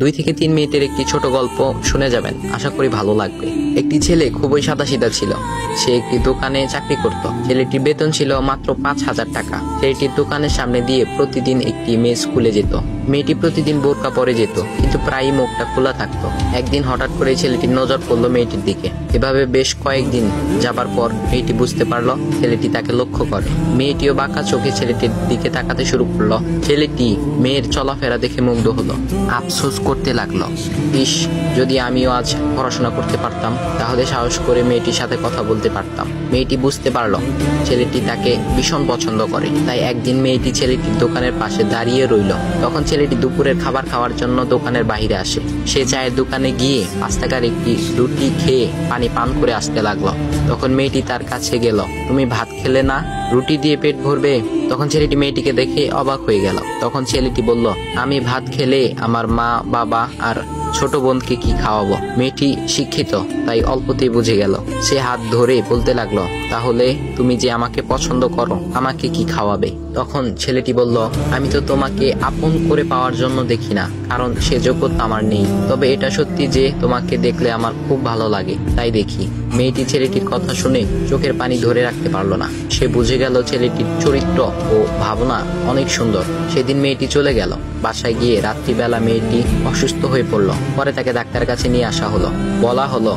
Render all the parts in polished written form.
2 থেকে 3 মিনিটের একটি ছোট গল্প শুনে যাবেন, আশা করি ভালো লাগবে। একটি ছেলে খুবই সাদাসিধা ছিল। সে একটি দোকানে চাকরি করত। ছেলেটির বেতন ছিল মাত্র 5,000 টাকা। ছেলেটির দোকানের সামনে দিয়ে প্রতিদিন একটি মেয়ে স্কুলে যেত। মেয়েটি প্রতিদিন বোরকা পরে যেত, কিন্তু প্রায়ই মুখটা খোলা থাকতো। একদিন হঠাৎ করে ছেলেটির নজর পড়লো মেয়েটির দিকে। এভাবে বেশ কয়েকদিন যাবার পর মেয়েটি বুঝতে পারলো ছেলেটি তাকে লক্ষ্য করে। মেয়েটিও বাঁকা চোখে ছেলেটির দিকে তাকাতে শুরু করলো। ছেলেটি মেয়ের চলাফেরা দেখে মুগ্ধ হলো। আফসোস করতে লাগলো, ইস, যদি আমিও আজ পড়াশোনা করতে পারতাম, তাহলে সাহস করে মেয়েটির সাথে কথা বলতে পারতাম। মেয়েটি বুঝতে পারলো ছেলেটি তাকে ভীষণ পছন্দ করে। তাই একদিন মেয়েটি ছেলেটির দোকানের পাশে দাঁড়িয়ে রইল। তখন ছেলেটি দুপুরের খাবার খাওয়ার জন্য দোকানের বাইরে আসে। সে চায়ের দোকানে গিয়ে 5 টাকার একটি রুটি খেয়ে পানি পান করে আসতে লাগলো। তখন মেয়েটি তার কাছে গেল। তুমি ভাত খেলে না, রুটি দিয়ে পেট ভরবে? তখন ছেলেটি মেয়েটিকে দেখে অবাক হয়ে গেল। তখন ছেলেটি বলল, আমি ভাত খেলে আমার মা, বাবা আর ছোট বোনকে কি খাওয়াবো? মেয়েটি শিক্ষিত, তাই অল্পতেই বুঝে গেল। সে হাত ধরে বলতে লাগলো, তাহলে তুমি যে আমাকে পছন্দ করো, আমাকে কি খাওয়াবে? তখন ছেলেটি বলল, আমি তো তোমাকে আপন করে পাওয়ার জন্য দেখি না, কারণ সে যোগ্যতা আমার নেই। তবে এটা সত্যি যে তোমাকে দেখলে আমার খুব ভালো লাগে, তাই দেখি। মেয়েটি ছেলেটির কথা শুনে চোখের পানি ধরে রাখতে পারলো না। সে বুঝে গেল ছেলেটির চরিত্র ও ভাবনা অনেক সুন্দর। সেদিন মেয়েটি চলে গেল। বাসায় গিয়ে রাত্রিবেলা মেয়েটি অসুস্থ হয়ে পড়ল। পরে তাকে ডাক্তারের কাছে নিয়ে আসা হলো। বলা হলো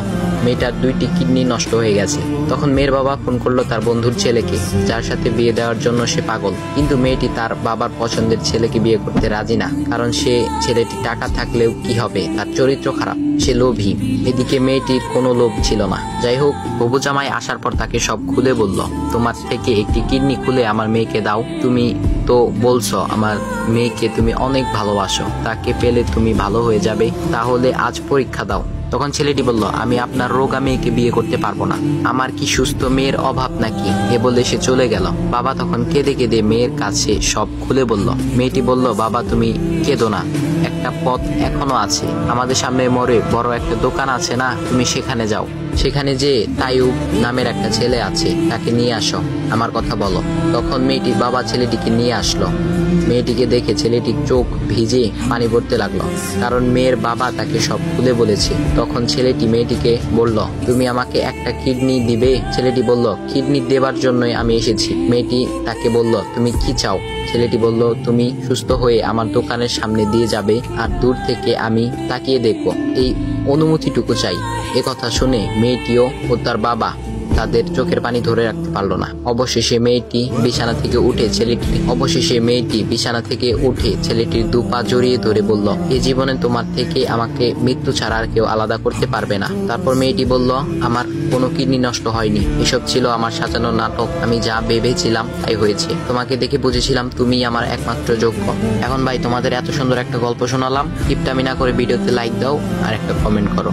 মেয়েটার 2টি কিডনি নষ্ট হয়ে গেছে। তখন মেয়ের বাবা ফোন করলো তার বন্ধুর ছেলেকে, যার সাথে বিয়ে দেওয়ার জন্য সে পাগল। কিন্তু মেয়েটি তার বাবার পছন্দের ছেলেকে বিয়ে করতে রাজি না, কারণ সে ছেলেটি টাকা থাকলেও কি হবে, তার চরিত্র খারাপ, সে লোভী। এদিকে মেয়েটির কোনো লোভ ছিল না। যাই হোক, হবু জামাই আসার পর তাকে সব খুলে বলল, তোমার থেকে একটি কিডনি খুলে আমার মেয়েকে দাও। তুমি তো বলছো আমার মেয়েকে তুমি অনেক ভালোবাসো, তাকে পেলে তুমি ভালো হয়ে যাবে, তাহলে আজ পরীক্ষা দাও। তখন ছেলেটি বলল, আমি আপনার রোগা মেয়েকে বিয়ে করতে পারবো না, আমার কি সুস্থ মেয়ের অভাব নাকি? এ বলে সে চলে গেল। বাবা তখন কেঁদে কেঁদে মেয়ের কাছে সব খুলে বলল। মেয়েটি বলল, বাবা তুমি কেঁদো না, একটা পথ এখনো আছে, আমাদের সামনে মোড়ে বড় একটা দোকান আছে না, তুমি সেখানে যাও। সেখানে যে তাইয়ুব নামের একটা ছেলে আছে, তাকে নিয়ে আসো, আমার কথা বলো। তখন মেয়েটির বাবা ছেলেটিকে নিয়ে আসলো। মেয়েটিকে দেখে ছেলেটির চোখ ভিজে পানি পড়তে লাগলো, কারণ মেয়ের বাবা তাকে সব খুলে বলেছে। তখন ছেলেটি মেয়েটিকে বলল, তুমি আমাকে একটা কিডনি দিবে? ছেলেটি বলল, কিডনি দেবার জন্যই আমি এসেছি। মেয়েটি তাকে বলল, তুমি কি চাও? ছেলেটি বলল, তুমি সুস্থ হয়ে আমার দোকানের সামনে দিয়ে যাবে, আর দূর থেকে আমি তাকিয়ে দেখবো, এই অনুমতিটুকু চাই। এ কথা শুনে মেয়েটিও ও তার বাবা তাদের চোখের পানি ধরে রাখতে পারলো না। অবশেষে মেয়েটি বিছানা থেকে উঠে ছেলেটির 2 পা জড়িয়ে ধরে বলল, এ জীবনে তোমার থেকে আমাকে মৃত্যু ছাড়া আর কেউ আলাদা করতে পারবে না। তারপর মেয়েটি বলল, আমার কোনো কিডনি নষ্ট হয়নি, এসব ছিল আমার সাজানো নাটক, আমি যা ভেবেছিলাম তাই হয়েছে। তোমাকে দেখে বুঝেছিলাম তুমি আমার একমাত্র যোগ্য। এখন ভাই, তোমাদের এত সুন্দর একটা গল্প শোনালাম, টিপটামি না করে ভিডিওতে লাইক দাও আর একটা কমেন্ট করো।